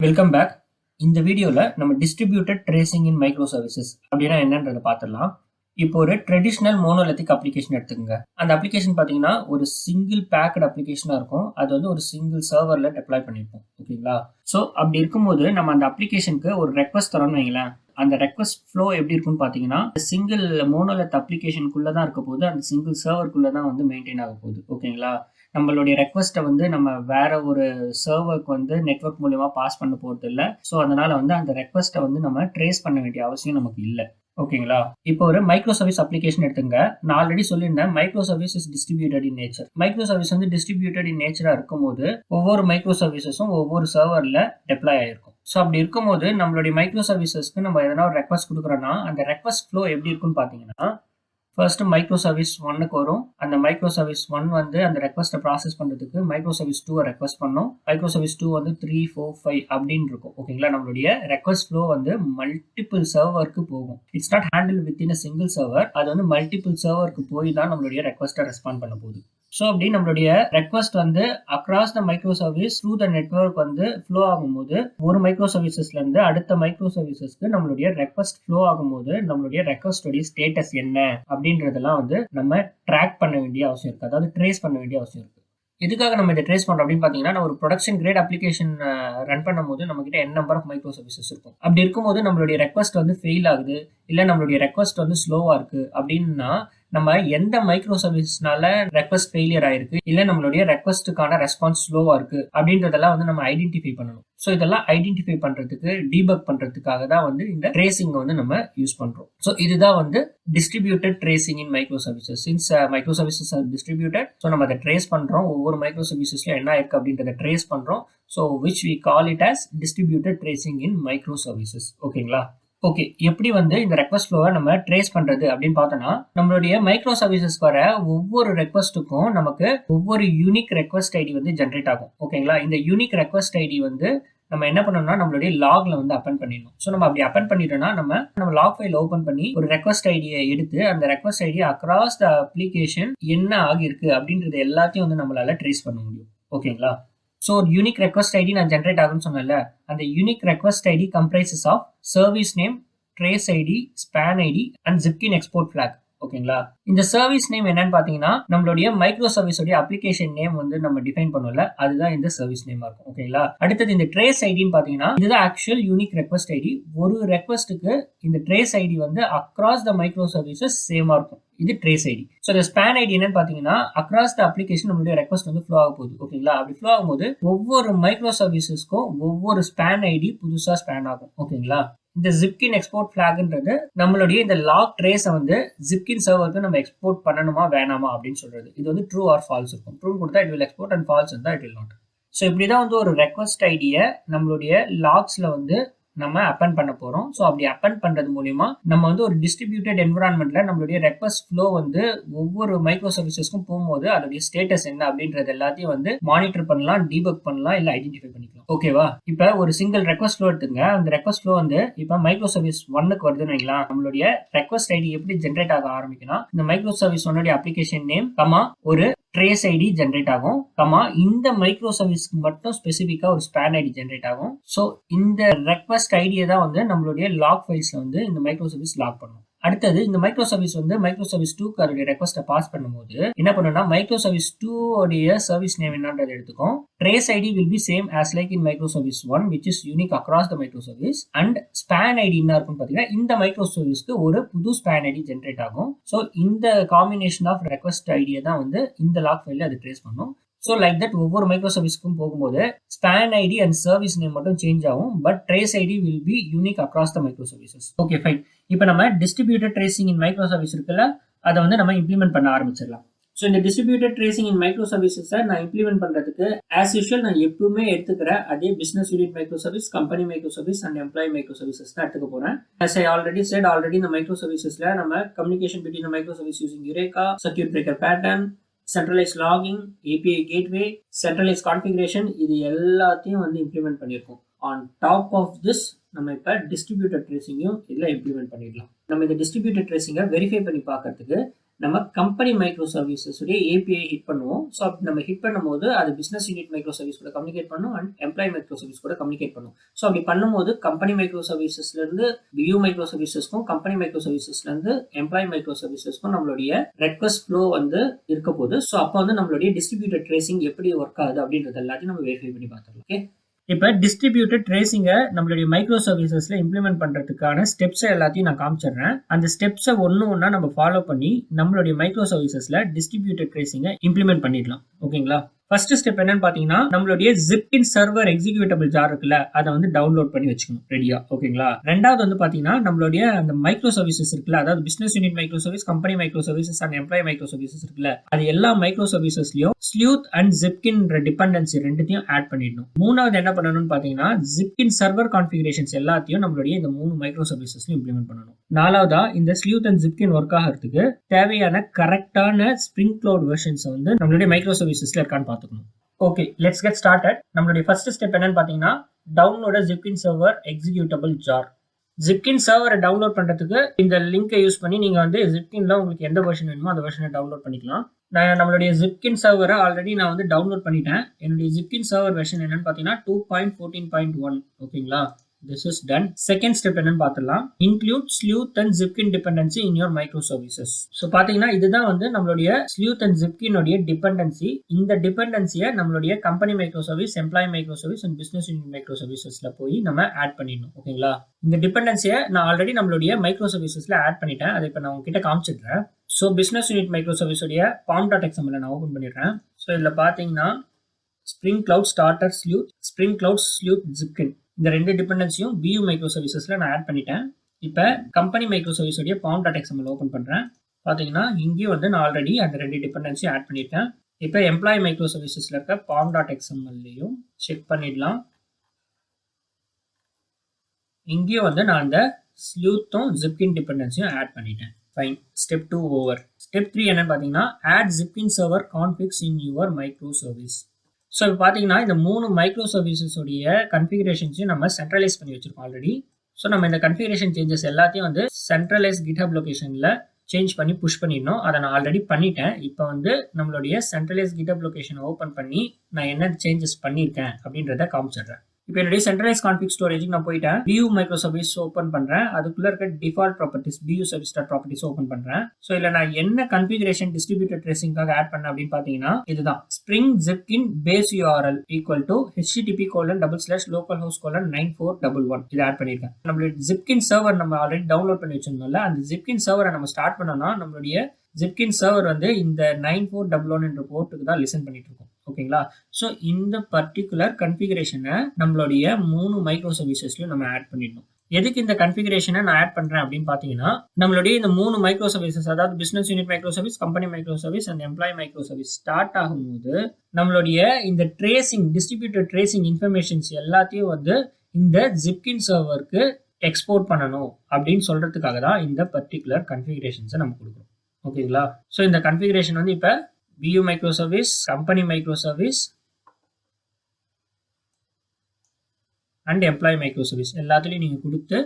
Welcome back. இந்த வீடியோவில் நம்ம distributed tracing in micro services அப்படின்னா என்னன்றதை பார்த்துடலாம். இப்போ ஒரு ட்ரெடிஷ்னல் மோனோலித்திக் அப்ளிகேஷன் எடுத்துக்கோங்க. அந்த அப்ளிகேஷன் பார்த்தீங்கன்னா ஒரு சிங்கிள் பேக்கட் அப்ளிகேஷனாக இருக்கும். அது வந்து ஒரு சிங்கிள் சர்வரில் டெப்ளாய் பண்ணியிருப்போம். ஓகேங்களா? ஸோ அப்படி இருக்கும்போது நம்ம அந்த அப்ளிகேஷனுக்கு ஒரு ரெக்வஸ்ட் தரோம்னு வைங்களேன். அந்த ரெக்வஸ்ட் ஃப்ளோ எப்படி இருக்குன்னு பார்த்தீங்கன்னா சிங்கிள் மோனோலித் அப்ளிகேஷனுக்குள்ளே தான் இருக்க போகுது. அந்த சிங்கிள் சர்வருக்குள்ளே தான் வந்து மெயின்டைன் ஆக போகுது. ஓகேங்களா? நம்மளுடைய ரெக்வஸ்ட்டை வந்து நம்ம வேற ஒரு சர்வருக்கு வந்து நெட்வொர்க் மூலியமா பாஸ் பண்ண போகிறது இல்லை. ஸோ அதனால வந்து அந்த ரெக்வஸ்ட்டை வந்து நம்ம ட்ரேஸ் பண்ண வேண்டிய அவசியம் நமக்கு இல்லை. ஓகேங்களா? இப்போ ஒரு மைக்ரோ சர்வீஸ் அப்ளிகேஷன் எடுத்துங்க. நான் ஆல்ரெடி சொல்லியிருந்தேன் micro service is distributed in nature. Micro service வந்து டிஸ்ட்ரிபியூட்டட் இன் நேச்சரா இருக்கும்போது ஒவ்வொரு மைக்ரோ சர்வீசஸும் ஒவ்வொரு சர்வர்ல டெப்ளாய் ஆயிருக்கும். ஸோ அப்படி இருக்கும்போது நம்மளுடைய மைக்ரோ சர்வீசஸ்க்கு நம்ம எதனா ஒரு ரெக்வஸ்ட் கொடுக்குறோம்னா அந்த ரெக்வஸ்ட் ஃப்ளோ எப்படி இருக்குன்னு பார்த்தீங்கன்னா ஃபர்ஸ்ட் மைக்ரோ சர்வீஸ் 1க்கு வரும். அந்த மைக்ரோ சர்வீஸ் 1 வந்து அந்த ரெக்வஸ்ட்டை ப்ராசஸ் பண்ணுறதுக்கு மைக்ரோ சர்வீஸ் 2 ரெக்வஸ்ட் பண்ணும். மைக்ரோ சர்வீஸ் 2 வந்து 3, 4, 5 அப்படின்னு இருக்கும். ஓகேங்களா? நம்மளுடைய ரெக்வஸ்ட் ஃப்ளோ வந்து மல்டிபிள் சர்வருக்கு போகும். It's not handle within a single server. அது வந்து மல்டிபிள் சர்வருக்கு போய் தான் நம்மளுடைய ரெக்வஸ்ட்டை ரெஸ்பாண்ட் பண்ண போகுது. ஸோ அப்படி நம்மளுடைய ரெக்வஸ்ட் வந்து across the micro service through the network வந்து ஃப்ளோ ஆகும்போது ஒரு மைக்ரோ சர்வீசஸ்ல இருந்து அடுத்த மைக்ரோ சர்வீசஸ்க்கு நம்மளுடைய ரெக்வஸ்ட் ஃப்ளோ ஆகும்போது நம்மளுடைய ரெக்வஸ்டோடைய ஸ்டேட்டஸ் என்ன அப்படின்றதெல்லாம் வந்து நம்ம ட்ராக் பண்ண வேண்டிய அவசியம் இருக்கு. அதாவது ட்ரேஸ் பண்ண வேண்டிய அவசியம் இருக்கு. எதுக்காக நம்ம இதை ட்ரேஸ் பண்றோம் அப்படின்னு பாத்தீங்கன்னா நம்ம ஒரு ப்ரொடக்ஷன் கிரேட் அப்ளிகேஷன் ரன் பண்ணும்போது நம்ம கிட்ட n number of micro services இருக்கும். அப்படி இருக்கும்போது நம்மளுடைய ரெக்வஸ்ட் வந்து ஃபெயில் ஆகுது, இல்ல நம்மளுடைய ரெக்வஸ்ட் வந்து ஸ்லோவா இருக்கு அப்படின்னா நம்ம எந்த மைக்ரோ சர்வீஸ்னால ரெக்வஸ்ட் ஃபெயிலியர் ஆயிருக்கு, இல்ல நம்மளுடைய ரெக்வஸ்ட்டுக்கான ரெஸ்பான்ஸ் ஸ்லோவா இருக்கு அப்படின்றதெல்லாம் வந்து நம்ம ஐடென்டிஃபை பண்ணணும். ஸோ இதெல்லாம் ஐடென்டிஃபை பண்றதுக்கு டீபக் பண்றதுக்காக தான் வந்து இந்த ட்ரேசிங் வந்து நம்ம யூஸ் பண்றோம். ஸோ இதுதான் வந்து distributed tracing in micro services. Since microservices are distributed, so நம்ம அதை ட்ரேஸ் பண்றோம். ஒவ்வொரு மைக்ரோ சர்வீசஸ்ல என்ன இருக்கு அப்படின்றத ட்ரேஸ் பண்றோம். So which we call it as distributed tracing in micro services. ஓகேங்களா? ஓகே, எப்படி வந்து இந்த ரெக்வஸ்ட் ஃப்ளோவை நம்ம ட்ரேஸ் பண்றது அப்படின்னு பார்த்தோம்னா நம்மளுடைய மைக்ரோ சர்வீசஸ் வர ஒவ்வொரு ரெக்வஸ்ட்டுக்கும் நமக்கு ஒவ்வொரு யூனிக் ரெக்வஸ்ட் ஐடி வந்து ஜென்ரேட் ஆகும். ஓகேங்களா? இந்த யூனிக் ரெக்வஸ்ட் ஐடி வந்து நம்ம என்ன பண்ணணும்னா நம்மளுடைய லாக்ல வந்து அப்பன் பண்ணிடணும். ஸோ நம்ம அப்படி அப்பன் பண்ணிட்டோம்னா நம்ம லாக் ஃபைல் ஓப்பன் பண்ணி ஒரு ரெக்வஸ்ட் ஐடியை எடுத்து அந்த request ID across the application என்ன ஆகிருக்கு அப்படின்றது எல்லாத்தையும் வந்து நம்மளால ட்ரேஸ் பண்ண முடியும். ஓகேங்களா? ஸோ ஒரு யூனிக் ரெக்வஸ்ட் ஐடி நான் ஜென்ரேட் ஆகுன்னு சொன்னேன்ல, அந்த unique request ID comprises of service name, trace ID, span ID and Zipkin export flag. ஓகேங்களா? இந்த சர்வீஸ் நேம் என்னன்னு பாத்தீங்கன்னா நம்மளுடைய மைக்ரோ சர்வீஸோடைய அப்ளிகேஷன் நேம் வந்து நம்ம டிஃபைன் பண்ணுவோம்ல, அதுதான் இந்த சர்வீஸ் நேமா இருக்கும். ஓகேங்களா? அடுத்தது இந்த ட்ரேஸ் ஐடின்னு பாத்தீங்கன்னா இதுதான் ஆக்சுவல் யூனிக் ரெக்வஸ்ட் ஐடி. ஒரு ரெக்வஸ்ட்டுக்கு இந்த ட்ரேஸ் ஐடி வந்து அக்ராஸ் த மைக்ரோ சர்வீசஸ் சேமா இருக்கும். இது ட்ரேஸ் ஐடி. ஸோ இந்த ஸ்பேன் ஐடி என்னன்னு பாத்தீங்கன்னா அக்ராஸ் த அப்ளிகேஷன் நம்மளுடைய ரெக்வஸ்ட் வந்து ஃப்ளோ ஆக போகுது. ஓகேங்களா? அப்படி ஃப்ளோ ஆகும்போது ஒவ்வொரு மைக்ரோ சர்வீசஸ்க்கும் ஒவ்வொரு ஸ்பேன் ஐடி புதுசா ஸ்பேன் ஆகும். ஓகேங்களா? இந்த ஜிப்கின் எக்ஸ்போர்ட் ஃபிளாக்ன்றது நம்மளுடைய இந்த லாக் ட்ரேஸை வந்து ஜிப்கின் சர்வருக்கு நம்ம எக்ஸ்போர்ட் பண்ணணுமா வேணாமா அப்படின்னு சொல்றது. இது வந்து ட்ரூ ஆர் ஃபால்ஸ் இருக்கும். ட்ரூ கொடுத்தா it will export and false இருந்தா இட் வில் நாட். ஸோ இப்படிதான் வந்து ஒரு ரெக்வஸ்ட் ஐடியை நம்மளுடைய லாக்ஸ்ல வந்து நம்ம அப்பன் பண்ண போறோம். ஸோ அப்படி அப்பன் பண்றது மூலியமா நம்ம வந்து ஒரு டிஸ்ட்ரிபியூட்டட் என்விரான்மெண்ட்ல நம்மளுடைய ரெக்வஸ்ட் ஃப்ளோ வந்து ஒவ்வொரு மைக்ரோ சர்வீசஸ்க்கும் போகும்போது அதோடைய ஸ்டேட்டஸ் என்ன அப்படின்றது எல்லாத்தையும் வந்து மானிட்டர் பண்ணலாம், டீபக் பண்ணலாம், இல்ல ஐடென்டிஃபை பண்ணிக்கலாம். ஓகேவா? இப்ப ஒரு சிங்கிள் ரெக்வஸ்ட் ஃப்ளோ எடுத்துங்க. அந்த ரெக்வஸ்ட் ஃப்ளோ வந்து இப்ப மைக்ரோ சர்வீஸ் 1க்கு வருதுன்னு வைக்கலாம். நம்மளுடைய ரெக்வஸ்ட் ஐடி எப்படி ஜென்ரேட் ஆக ஆரம்பிக்கும்னா இந்த மைக்ரோ சர்வீஸ் 1 அப்ளிகேஷன் நேம் ஒரு ட்ரேஸ் ஐடி ஜென்ரேட் ஆகும், இந்த மைக்ரோ சர்வீஸ்க்கு மட்டும் ஸ்பெசிஃபிக்கா ஒரு ஸ்பேன் ஐடி ஜென்ரேட் ஆகும். ஸோ இந்த ரெக்வஸ்ட் ஐடியை தான் வந்து நம்மளுடைய லாக் ஃபைல்ஸ்ல வந்து இந்த மைக்ரோ சர்வீஸ் லாக் பண்ணும். அடுத்தது இந்த மைக்ரோ சர்வீஸ் வந்து மைக்ரோ சர்வீஸ் 2க்கு அதோடைய ரெக்வஸ்ட்டை பாஸ் பண்ணும்போது என்ன பண்ணுன்னா மைக்ரோ சர்வீஸ் 2 உடைய சர்வீஸ் நேம் என்னன்றது எடுத்துக்கும். Trace ID will be same as like in micro service 1 which is unique across the micro service and span ID என்ன இருக்கும் பாத்தீங்கன்னா இந்த மைக்ரோ சர்வீஸ்க்கு ஒரு புது ஸ்பேன் ஐடி ஜென்ரேட் ஆகும். ஸோ இந்த காம்பினேஷன் ஆஃப் ரெக்வஸ்ட் ஐடியை தான் வந்து இந்த லாக் ஃபைல்ல அது ட்ரேஸ் பண்ணும். ஸோ லைக் தட் ஒவ்வொரு மைக்ரோ சர்வீஸ்க்கும் போகும்போது span ID and service name மட்டும் சேஞ்ச் ஆகும், but trace ID will B unique across the micro services. Okay fine. இப்போ நம்ம distributed tracing in micro service இருக்குல்ல, அதை வந்து நம்ம இம்ப்ளிமெண்ட் பண்ண ஆரம்பிச்சிடலாம். ஸோ இந்த டிஸ்ட்ரிபியூட்டட் ட்ரேசிங் இன் மைக்ரோ சர்வீசஸை நான் இம்ப்ளிமெண்ட் பண்றதுக்கு ஆஸ் யூஷுவல் நான் எப்பவுமே எடுத்துக்கிற அதே business unit micro service, company micro service and employee micro services தான் எடுத்துக்க போறேன். as I already said, இந்த மைக்ரோ சர்வீசஸ்ல நம்ம communication between the micro service using eureka, circuit breaker pattern, centralise logging, API gateway, centralise configuration, இது எல்லாத்தையும் வந்து implement பண்ணியிருக்கோம். On top of this நம்ம இப்போ டிஸ்ட்ரிபியூட்டட் ட்ரேசிங்கையும் இதில் இம்ப்ளிமெண்ட் பண்ணிடலாம். நம்ம இந்த டிஸ்ட்ரிபியூட்டட் ட்ரேசிங்கை வெரிஃபை பண்ணி பார்க்கறதுக்கு நம்ம கம்பெனி மைக்ரோ சர்வீசஸ் உடைய ஏபிஐ ஹிட் பண்ணுவோம். ஸோ அப்படி நம்ம ஹிட் பண்ணும்போது அது பிசினஸ் யூனிட் மைக்ரோ சர்வீஸ் கூட கம்யூனிகேட் பண்ணும் அண்ட் எம்ப்ளாய் மைக்ரோ சர்வீஸ் கூட கம்யூனிகேட் பண்ணும். ஸோ அப்படி பண்ணும்போது கம்பெனி மைக்ரோ சர்வீசஸ்ல இருந்து வியூ மைக்ரோ சர்வீசஸ்க்கும் கம்பெனி மைக்ரோ சர்வீசஸ்ல இருந்து எம்ப்ளாய் மைக்ரோ சர்வீசஸ்க்கும் நம்மளுடைய ரெக்வஸ்ட் ஃப்ளோ வந்து இருக்க போகுது. ஸோ அப்போ வந்து நம்மளுடைய டிஸ்ட்ரிபியூட்டட் ட்ரேசிங் எப்படி ஒர்க் ஆகுது அப்படின்றது எல்லாத்தையும் நம்ம வெரிஃபை பண்ணி பார்த்துக்கலாம். ஓகே, இப்போ டிஸ்ட்ரிபியூட்டட் ட்ரேசிங்கை நம்மளுடைய மைக்ரோ சர்வீசஸ்ல இம்ப்ளிமெண்ட் பண்றதுக்கான ஸ்டெப்ஸ் எல்லாத்தையும் நான் காமிச்சிடுறேன். அந்த ஸ்டெப்ஸை ஒன்னா நம்ம ஃபாலோ பண்ணி நம்மளுடைய மைக்ரோ சர்வீசஸ்ல டிஸ்ட்ரிபியூட்டட் ட்ரேசிங்கை இம்ப்ளிமெண்ட் பண்ணிடலாம். ஓகேங்களா? ஃபர்ஸ்ட் ஸ்டெப் என்னன்னு பாத்தீங்கன்னா நம்மளுடைய ஜிப்கின் சர்வர் எக்ஸிக்யூட்டபிள் ஜார் இருக்குல்ல, அதை வந்து டவுன்லோட் பண்ணி வச்சுக்கணும் ரெடியா. ஓகேங்களா? ரெண்டாவது வந்து பாத்தீங்கன்னா நம்மளுடைய அந்த மைக்ரோ சர்வீசஸ் இருக்குல்ல, அதாவது business unit micro service, company micro services and employee micro services இருக்குல்ல, அது எல்லா மைக்ரோ சர்வீசஸ்லயும் ஸ்லூத் அண்ட் ஜிப்கின் டிபெண்டன்சி ரெண்டுத்தையும் ஆட் பண்ணிடணும். மூணாவது என்ன பண்ணணும்னு பாத்தீங்கன்னா ஜிப்கின் சர்வர் கான்ஃபிகரேஷன்ஸ் எல்லாத்தையும் நம்மளுடைய இந்த 3 மைக்ரோ சர்வீசஸ்லயும் இம்ப்ளிமெண்ட் பண்ணணும். நாலாவதா இந்த ஸ்லூத் அண்ட் ஜிப்கின் ஒர்க் ஆகிறதுக்கு தேவையான கரெக்டான ஸ்ப்ரிங் கிளவுட் வெர்ஷன்ஸ் வந்து நம்மளுடைய மைக்ரோ சர்வீசஸ்ல இருக்கான்னு பார்த்துக்கணும். Okay, let's get started. நம்மளுடைய ஃபர்ஸ்ட் ஸ்டெப் என்னன்னு பாத்தீங்கன்னா டவுன்லோட் ஜிப்கின் சர்வர் எக்ஸிக்யூட்டபிள் ஜார். ஜிப்கின் சர்வரை டவுன்லோட் பண்றதுக்கு இந்த லிங்கை யூஸ் பண்ணி நீங்க வந்து ஜிப்கின்ல உங்களுக்கு எந்த வெர்ஷன் வேணுமோ அந்த வெர்ஷனை டவுன்லோட் பண்ணிக்கலாம். நான் நம்மளுடைய ஜிப்கின் சர்வரை ஆல்ரெடி நான் வந்து டவுன்லோட் பண்ணிட்டேன். என்னுடைய ஜிப்கின் சர்வர் வெர்ஷன் என்னன்னு பாத்தீங்கன்னா 2.14.1. ஓகேங்களா? This is done. Second step என்னன்னு பார்த்துடலாம். Include sleuth and zipkin dependency in your microservices. So பாத்தீங்கன்னா இதுதான் வந்து நம்மளுடைய sleuth and zipkin உடைய dependency. இந்த dependency-ய நம்மளுடைய company microservice, employee microservice and business unit microservicesல போய் நம்ம ஆட் பண்ணிடணும். ஓகேங்களா? இந்த dependency-ய நான் ஆல்ரெடி நம்மளுடைய microservicesல ஆட் பண்ணிட்டேன். அதை இப்போ நான் உங்ககிட்ட காமிச்சிடுறேன். ஸோ பிசினஸ் யூனிட் மைக்ரோசர்வீஸ் உடைய pom.xml நான் ஓபன் பண்ணிடுறேன். ஸோ இதில் பார்த்தீங்கன்னா Spring Cloud starter Sleuth, Spring Cloud Sleuth Zipkin, இந்த ரெண்டு டிபெண்டன்சியும் வியூ மைக்ரோ சர்வீசஸ்ல நான் ஆட் பண்ணிட்டேன். இப்போ கம்பெனி மைக்ரோ சர்வீஸ் உடைய pom.xml ஓபன் பண்றேன். பாத்தீங்கன்னா இங்கேயும் வந்து நான் ஆல்ரெடி அந்த ரெண்டு டிபெண்டன்சியும் ஆட் பண்ணிட்டேன். இப்போ எம்ப்ளாய் மைக்ரோ சர்வீசஸ்ல இருக்க pom.xmlலையும் செக் பண்ணிடலாம். இங்கேயும் வந்து நான் அந்த ஸ்லூத்தும் ஜிப்கின் டிபெண்டன்சியும் ஆட் பண்ணிட்டேன். Fine, step 2 over. ஸ்டெப் 3 என்னன்னு பாத்தீங்கன்னா add Zipkin server configs in your microservice. So இப்போ பார்த்தீங்கன்னா இந்த 3 மைக்ரோ சர்வீசஸ் உடைய கன்ஃபிகரேஷன்ஸையும் நம்ம சென்ட்ரலைஸ் பண்ணி வச்சிருக்கோம் ஆல்ரெடி. ஸோ நம்ம இந்த கன்ஃபிகரேஷன் சேஞ்சஸ் எல்லாத்தையும் வந்து சென்ட்ரலைஸ் GitHub லொகேஷனில் சேஞ்ச் பண்ணி புஷ் பண்ணிடணும். அதை நான் ஆல்ரெடி பண்ணிட்டேன். இப்போ வந்து நம்மளுடைய சென்ட்ரலைஸ் GitHub லொகேஷனை ஓப்பன் பண்ணி நான் என்ன சேஞ்சஸ் பண்ணியிருக்கேன் அப்படின்றத காமிச்சிடுறேன். இப்போ என்னுடைய சென்ட்ரலைஸ் கான்ஃபிக் ஸ்டோரேஜுக்கு நான் போயிட்டேன். வியூ மைக்ரோ சர்வீஸ் ஓப்பன் பண்றேன். அதுக்குள்ள இருக்க default properties view service properties open பண்றேன். ஸோ இதில் நான் என்ன கன்ஃபிகரேஷன் டிஸ்ட்ரிபியூட்டட் ட்ரேசிங்காக ஆட் பண்ணேன் அப்படின்னு பார்த்தீங்கன்னா இதுதான் Spring Zipkin base URL equal to http://localhost:9411 இதை ஆட் பண்ணியிருக்கேன். நம்மளுடைய ஜிப்கின் சர்வர் நம்ம ஆல்ரெடி டவுன்லோட் பண்ணி வச்சிருந்தோம்ல, அந்த ஜிப்கின் சர்வரை நம்ம ஸ்டார்ட் பண்ணோம்னா நம்மளுடைய ஜிப்கின் சர்வர் வந்து இந்த 9411 என்ற போர்ட்டுக்கு தான் லிசன் பண்ணிட்டு இருக்கோம். ஓகேங்களா? ஸோ இந்த பர்டிகுலர் கன்ஃபிகரேஷனை நம்மளுடைய 3 மைக்ரோ சர்வீசஸ்லையும் நம்ம ஆட் பண்ணிடணும். எதுக்கு இந்த கன்ஃபிகரேஷனை நான் ஆட் பண்றேன் அப்படின்னு பார்த்தீங்கன்னா நம்மளுடைய இந்த 3 மைக்ரோ சர்வீசஸ், அதாவது business unit micro service, company micro service and employee micro service start ஆகும்போது நம்மளுடைய இந்த ட்ரேசிங் டிஸ்ட்ரிபியூட்டட் ட்ரேசிங் இன்ஃபர்மேஷன்ஸ் எல்லாத்தையும் வந்து இந்த ஜிப்கின் சர்வருக்கு எக்ஸ்போர்ட் பண்ணணும் அப்படின்னு சொல்றதுக்காக தான் இந்த பர்டிகுலர் கன்ஃபிகரேஷன்ஸை நம்ம கொடுக்குறோம். ஓகேங்களா? ஸோ இந்த கன்ஃபிகரேஷன் வந்து இப்போ BU micro service, company micro service and employee micro service எல்லாத்துலேயும் நீங்கள் கொடுத்து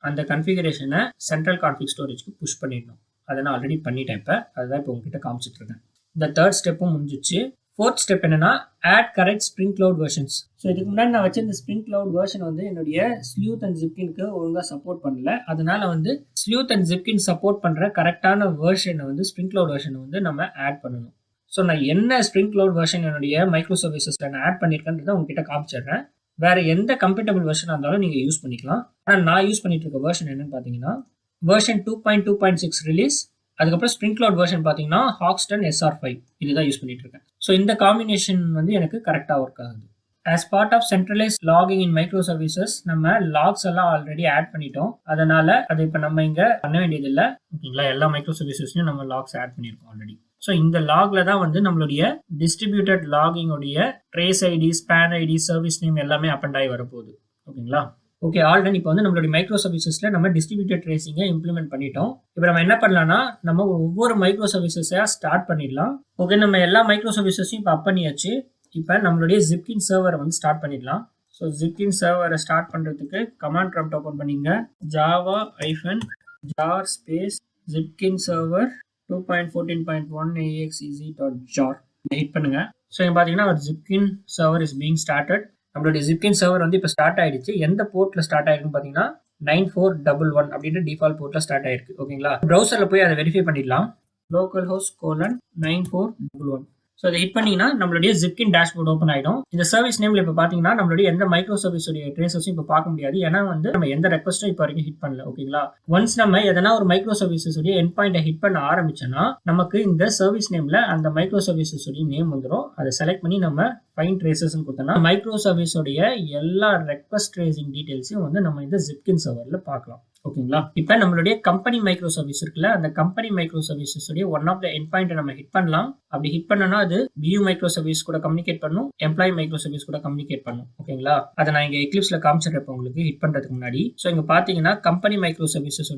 அந்த கன்ஃபிகரேஷனை சென்ட்ரல் கான்ஃபிக் ஸ்டோரேஜ்க்கு புஷ் பண்ணிடணும். அதை நான் ஆல்ரெடி பண்ணிட்டேன். இப்போ அதுதான் இப்போ உங்ககிட்ட காமிச்சிட்டு இருக்கேன். இந்த 3rd ஸ்டெப்பும் முடிஞ்சிச்சு. 4th ஸ்டெப் என்னன்னா add correct Spring Cloud versions. So இதுக்கு முன்னாடி நான் வச்சிருந்த ஸ்ப்ரிங் கிளவுட் வெர்ஷன் வந்து என்னுடைய ஸ்லூத் அண்ட் ஜிப்கின்க்கு ஒழுங்காக சப்போர்ட் பண்ணல. அதனால வந்து ஸ்லூத் அண்ட் ஜிப்கின் சப்போர்ட் பண்ணுற கரெக்டான வெர்ஷனை வந்து ஸ்ப்ரிங் கிளவுட் வெர்ஷனை வந்து நம்ம ஆட் பண்ணணும். ஸோ நான் என்ன ஸ்ப்ரிங் கிளவுட் வெர்ஷன் என்னுடைய மைக்ரோ சர்வீசஸில் நான் ஆட் பண்ணியிருக்கேன்றதை உங்ககிட்ட காமிச்சிடுறேன். வேற எந்த கம்பேட்டபிள் வெர்ஷனாக இருந்தாலும் நீங்கள் யூஸ் பண்ணிக்கலாம். ஆனால் நான் யூஸ் பண்ணிட்டு இருக்க வெர்ஷன் என்னன்னு பார்த்தீங்கன்னா வெர்ஷன் 2.2.6 ரிலீஸ், அதுக்கப்புறம் ஸ்ப்ரிங் கிளவுட் வெர்ஷன் பார்த்தீங்கன்னா ஹாக்ஸ்டன் SR5 இதுதான் யூஸ் பண்ணிட்டு இருக்கேன். ஸோ இந்த காம்பினேஷன் வந்து எனக்கு கரெக்டாக ஒர்க் ஆகுது. As part of centralise logging in micro services நம்ம லாக்ஸ் எல்லாம் ஆல்ரெடி ஆட் பண்ணிட்டோம். அதனால அது இப்போ நம்ம இங்கே பண்ண வேண்டியது இல்லை. ஓகேங்களா? எல்லா மைக்ரோ சர்வீசஸ்லையும் நம்ம லாக்ஸ் ஆட் பண்ணியிருக்கோம் ஆல்ரெடி. ஸோ இந்த லாக்ல தான் வந்து நம்மளுடைய டிஸ்ட்ரிபியூட்டட் லாகிங் உடைய trace ID, span ID, service name எல்லாமே அப்பண்ட் ஆகி வரப்போகுது. ஓகேங்களா? ஓகே, ஆல்ரெடி இப்போ வந்து நம்மளுடைய மைக்ரோ சர்வீசஸ்ல நம்ம டிஸ்ட்ரிபியூட்டட் ட்ரேசிங்கை இம்ப்ளிமெண்ட் பண்ணிட்டோம். இப்போ நம்ம என்ன பண்ணலாம்னா நம்ம ஒவ்வொரு மைக்ரோ சர்வீசஸா ஸ்டார்ட் பண்ணிடலாம். ஓகே, நம்ம எல்லா மைக்ரோ சர்வீசஸையும் இப்போ அப் பண்ணியாச்சு. இப்போ நம்மளுடைய ஜிப்கின் சர்வரை வந்து ஸ்டார்ட் பண்ணிடலாம். ஸோ ஜிப்கின் சர்வரை ஸ்டார்ட் பண்ணுறதுக்கு கமாண்ட் ப்ராம்ப்ட் ஓப்பன் பண்ணிங்க. java-jar space zipkin server 2.14.1axez.jar hit பண்ணுங்க. ஸோ இங்கே பார்த்தீங்கன்னா ஒரு ஜிப்கின் சர்வர் இஸ் பீங் ஸ்டார்டட். நம்மளுடைய ஜிப்கின் சர்வர் வந்து இப்போ ஸ்டார்ட் ஆயிடுச்சு. எந்த போர்ட்ல ஸ்டார்ட் ஆயிருக்குன்னு பார்த்தீங்கன்னா 9411 அப்படின்ற டிஃபால்ட் போர்ட்ல ஸ்டார்ட் ஆயிருக்கு. ஓகேங்களா, ப்ரௌசர்ல போய் அதை வெரிஃபை பண்ணிடலாம். localhost:941. ஸோ அதை ஹிட் பண்ணீங்கன்னா நம்மளுடைய ஜிப்கின் டேஷ்போர்ட் ஓப்பன் ஆயிடும். இந்த சர்வீஸ் நேம்ல இப்போ பார்த்தீங்கன்னா நம்மளுடைய எந்த மைக்ரோ சர்வீஸோடைய ட்ரேசஸும் இப்போ பார்க்க முடியாது. ஏன்னா வந்து நம்ம எந்த ரெக்வஸ்ட்டும் இப்போ வரைக்கும் ஹிட் பண்ணல. ஓகேங்களா, ஒன்ஸ் நம்ம எதனா ஒரு மைக்ரோ சர்வீசஸோடைய எண்ட் பாயிண்டை ஹிட் பண்ண ஆரம்பிச்சோன்னா நமக்கு இந்த சர்வீஸ் நேம்ல அந்த மைக்ரோ சர்வீசஸோடைய நேம் வந்துடும். அதை செலக்ட் பண்ணி நம்ம ஃபைண்ட் ட்ரேசஸ் கொடுத்தோம்னா மைக்ரோ சர்வீஸோடைய எல்லா ரெக்வஸ்ட் ட்ரேசிங் டீடைல்ஸையும் வந்து நம்ம இந்த ஜிப்கின் சர்வர்ல பார்க்கலாம். ஓகேங்களா, இப்போ நம்மளுடைய கம்பெனி மைக்ரோ சர்வீஸ் இருக்குல்ல, அந்த company micro services one of the end point நம்ம ஹிட் பண்ணலாம். அப்படி ஹிட் பண்ணனா அது பியூ மைக்ரோ சர்வீஸ் கூட கம்யூனிகேட் பண்ணும், எம்ப்ளாயி மைக்ரோ சர்வீஸ் கூட கம்யூனிகேட் பண்ணும். ஓகேங்களா, அதை நான் இங்க எக்லிப்ஸ்ல காமிச்சிருப்பேன் உங்களுக்கு ஹிட் பண்றதுக்கு முன்னாடி. ஸோ இங்க பாத்தீங்கன்னா கம்பெனி மைக்ரோ சர்வீசஸ்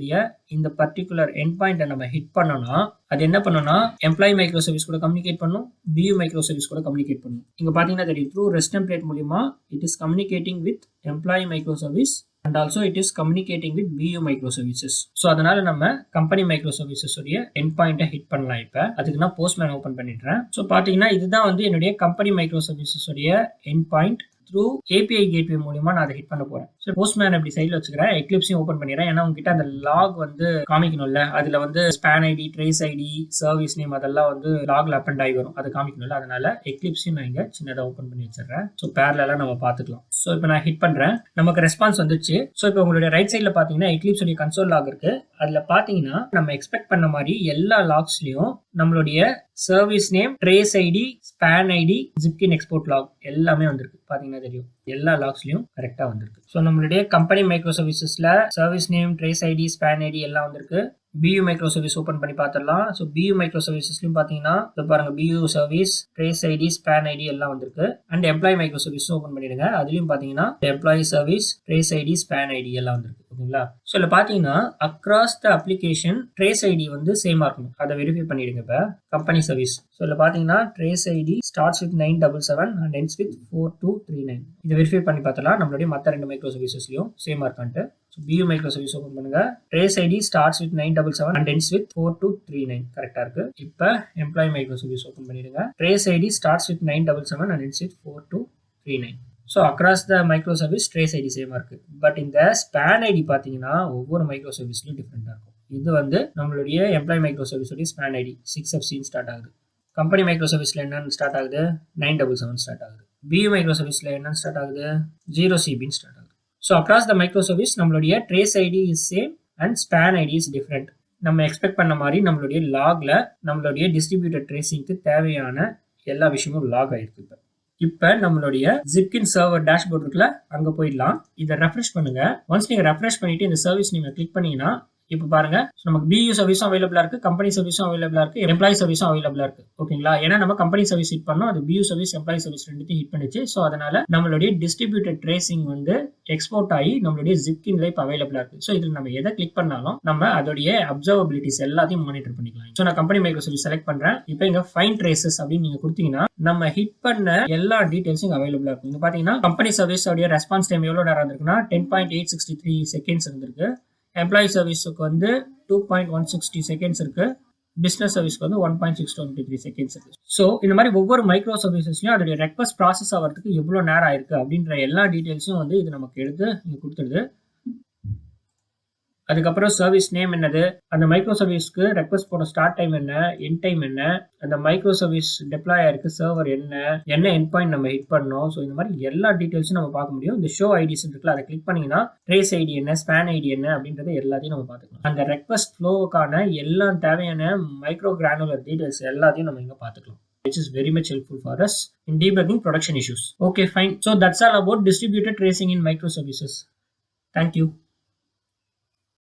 இந்த பர்டிகுலர் எண்ட் பாயிண்ட்டை நம்ம ஹிட் பண்ணோம்னா அது என்ன பண்ணும்னா எம்ப்ளாயி மைக்ரோ சர்வீஸ் கூட கம்யூனிகேட் பண்ணும், பியூ மைக்ரோ சர்வீஸ் கூட கம்யூனிகேட் பண்ணும். இங்க பாத்தீங்கன்னா தெரியும் த்ரூ ரெஸ்ட் டெம்ப்ளேட் மூலமா it is communicating with employee micro service and also it is communicating with BU microservices. So அதனால நம்ம கம்பெனி மைக்ரோசர்வீசஸ் உடைய எண்ட் பாயிண்ட்டை ஹிட் பண்ணலாம். இப்போ அதுக்கு நான் போஸ்ட்மேன் ஓபன் பண்ணிடுறேன். ஸோ பாத்தீங்கன்னா இதுதான் வந்து என்னுடைய கம்பெனி மைக்ரோசர்வீசஸ் உடைய end point. Through API gateway மூலமா நான் அதை ஹிட் பண்ண போறேன். ஸோ போஸ்ட்மேன் அப்படி சைடில் வச்சுக்கிறேன், எக்லிப்ஸையும் ஓப்பன் பண்ணிடுறேன். ஏன்னா உங்ககிட்ட அந்த லாக் வந்து காமிக்கணும்ல, அதுல வந்து span ID, trace ID, service name அதெல்லாம் வந்து லாக்ல அப்பண்ட் ஆகி வரும், அதை காமிக்கணும்ல. அதனால எக்லிப்ஸையும் நான் இங்க சின்னதாக ஓப்பன் பண்ணி வச்சிடுறேன். ஸோ பேரலா நம்ம பார்த்துக்கலாம். ஸோ இப்போ நான் ஹிட் பண்றேன், நமக்கு ரெஸ்பான்ஸ் வந்துச்சு. ஸோ இப்போ உங்களுடைய ரைட் சைடில் பார்த்தீங்கன்னா எக்லிப்ஸ் உடைய கன்சோல் லாக் இருக்கு. அதுல பாத்தீங்கன்னா நம்ம எக்ஸ்பெக்ட் பண்ண மாதிரி எல்லா லாக்ஸ்லயும் நம்மளுடைய service name, trace ID, span ID, Zipkin export log எல்லாமே வந்திருக்கு. பாத்தீங்கன்னா தெரியும் எல்லா லாக்ஸ்லயும் கரெக்டா வந்திருக்கு. ஸோ நம்மளுடைய கம்பெனி மைக்ரோ சர்வீசஸ்ல service name, trace ID, span ID எல்லாம் வந்திருக்கு. பியூ மைக்ரோ சர்வீஸ் ஓப்பன் பண்ணி பார்த்துடலாம். ஸோ பியூ மைக்ரோ சர்வீசஸ்லையும் பார்த்தீங்கன்னா இப்போ பாருங்க பியூ service, trace ID, span ID எல்லாம் வந்திருக்கு. And employee micro service open பண்ணிடுங்க. அதுலயும் பார்த்தீங்கன்னா employee service, trace ID, span ID எல்லாம் வந்திருக்கு. ஓகேங்களா, ஸோ இதில் பார்த்தீங்கன்னா across the application trace ID வந்து சேமா இருக்கணும், அதை வெரிஃபை பண்ணிடுங்க. இப்போ கம்பெனி சர்வீஸ், ஸோ இதில் பார்த்தீங்கன்னா trace ID starts with 977 and ends with 4239. இதை வெரிஃபை பண்ணி பார்த்தலாம் நம்மளுடைய மற்ற ரெண்டு மைக்ரோ சர்வீசஸ்லையும் சேமா இருக்கான்ட்டு. So BU micro service open பண்ணுங்க. Trace ID starts with 977 and ends with 4239 கரெக்டா இருக்கு. இப்போ எம்ப்ளாயி மைக்ரோ சர்வீஸ் ஓப்பன் பண்ணிடுங்க. Trace ID starts with 977 and ends with 4239. So across the micro service trace ID சேமா இருக்கு. பட் இந்த span ID பார்த்தீங்கன்னா ஒவ்வொரு மைக்ரோ சர்வீஸ்லையும் டிஃப்ரெண்டா இருக்கும். இது வந்து நம்மளுடைய எம்ப்ளாயி மைக்ரோ சர்வீஸோடைய ஸ்பேன் ஐடி 6FC ஸ்டார்ட் ஆகுது. கம்பெனி மைக்ரோ சர்வீஸ்ல என்னன்னு ஸ்டார்ட் ஆகுது, 977 ஸ்டார்ட் ஆகுது. பியூ மைக்ரோ சர்வீஸ்ல என்னன்னு ஸ்டார்ட் ஆகுது, 0CB ஸ்டார்ட் ஆகுது. So across the micro service நம்மளுடைய trace ID is same and span ID is different. நம்ம எக்ஸ்பெக்ட் பண்ண மாதிரி நம்மளுடைய லாக்ல நம்மளுடைய டிஸ்ட்ரிபியூட்டட் ட்ரேசிங்க்கு தேவையான எல்லா விஷயமும் லாக் ஆயிருக்கு. இப்போ நம்மளுடைய ஜிப்கின் சர்வர் டேஷ்போர்ட் இருக்குல்ல, அங்க போயிடலாம். இதை ரெஃப்ரெஷ் பண்ணுங்க. ஒன்ஸ் நீங்க ரெஃப்ரெஷ் பண்ணிட்டு இந்த சர்வீஸ் நீங்க கிளிக் பண்ணீங்கன்னா இப்போ பாருங்க நமக்கு பியூ சர்வீஸும் அவைலபிளா இருக்கு, கம்பெனி சர்வீஸும் அவைலபிளா இருக்கு, எம்ப்ளாயி சர்வீஸும் அவைலபிளா இருக்கு. ஓகேங்களா, ஏன்னா நம்ம கம்பெனி சர்வீஸ் ஹிட் பண்ணோம், அது பியூ சர்வீஸ், எம்ப்ளாயி சர்வீஸ் ரெண்டுத்தையும் ஹிட் பண்ணிச்சு. ஸோ அதனால நம்மளுடைய டிஸ்ட்ரிபியூட்டட் ட்ரேசிங் வந்து எக்ஸ்போர்ட் ஆகி நம்மளுடைய ஜிப்கின்ல இப்போ அவைலபிளா இருக்கு. ஸோ இதில் நம்ம எதை கிளிக் பண்ணாலும் நம்ம அதோடைய அப்சர்வபிலிட்டிஸ் எல்லாத்தையும் மானிட்டர் பண்ணிக்கலாம். ஸோ நான் கம்பெனி மைக்ரோ சர்வீஸ் செலக்ட் பண்றேன். இப்போ இங்க ஃபைண்ட் ட்ரேசஸ் அப்படின்னு நீங்க கொடுத்தீங்கன்னா நம்ம ஹிட் பண்ண எல்லா டீடைல்ஸும் அவைலபிளா இருக்கும். இங்க பாத்தீங்கன்னா கம்பெனி சர்வீஸ் ரெஸ்பான்ஸ் டைம் எவ்வளவு நேரம் இருந்திருக்குன்னா 10.863 செகண்ட்ஸ் இருந்திருக்கு. எம்ப்ளாயி சர்வீஸுக்கு வந்து 2.160 செகண்ட்ஸ் இருக்கு. பிசினஸ் சர்வீஸ்க்கு வந்து 1.623 செகண்ட்ஸ் இருக்கு. ஸோ இந்த மாதிரி ஒவ்வொரு மைக்ரோ சர்வீசஸ்லயும் அதோட ரெக்வஸ்ட் ப்ராசஸ் ஆகிறதுக்கு எவ்வளவு நேரம் ஆயிருக்கு அப்படின்ற எல்லா டீடைல்ஸும் வந்து இது நமக்கு எடுத்து இங்க கொடுத்துருது. அதுக்கப்புறம் சர்வீஸ் நேம் என்னது, அந்த மைக்ரோ சர்வீஸ்க்கு ரெக்வஸ்ட் போட ஸ்டார்ட் டைம் என்ன, எண்ட் டைம் என்ன, அந்த மைக்ரோ சர்வீஸ் டெப்ளாய் ஆயிருக்கு சர்வர் என்ன எண்ட் பாயிண்ட் நம்ம ஹிட் பண்ணோம். ஸோ இந்த மாதிரி எல்லா டீடைல்ஸும் நம்ம பார்க்க முடியும். இந்த ஷோ ஐடிஸ் இருக்குல்ல, அதை கிளிக் பண்ணீங்கன்னா ட்ரேஸ் ஐடி என்ன, ஸ்பேன் ஐடி என்ன அப்படின்றத எல்லாத்தையும் நம்ம பார்த்துக்கலாம். அந்த ரெக்வஸ்ட் ஃப்ளோவுக்கான எல்லா தேவையான மைக்ரோ கிரானுலர் டீடைல்ஸ் எல்லாத்தையும் நம்ம இங்க பார்த்துக்கலாம். Which is very much helpful for us in debugging production issues. Okay, fine. So that's all about distributed tracing in microservices. Thank you.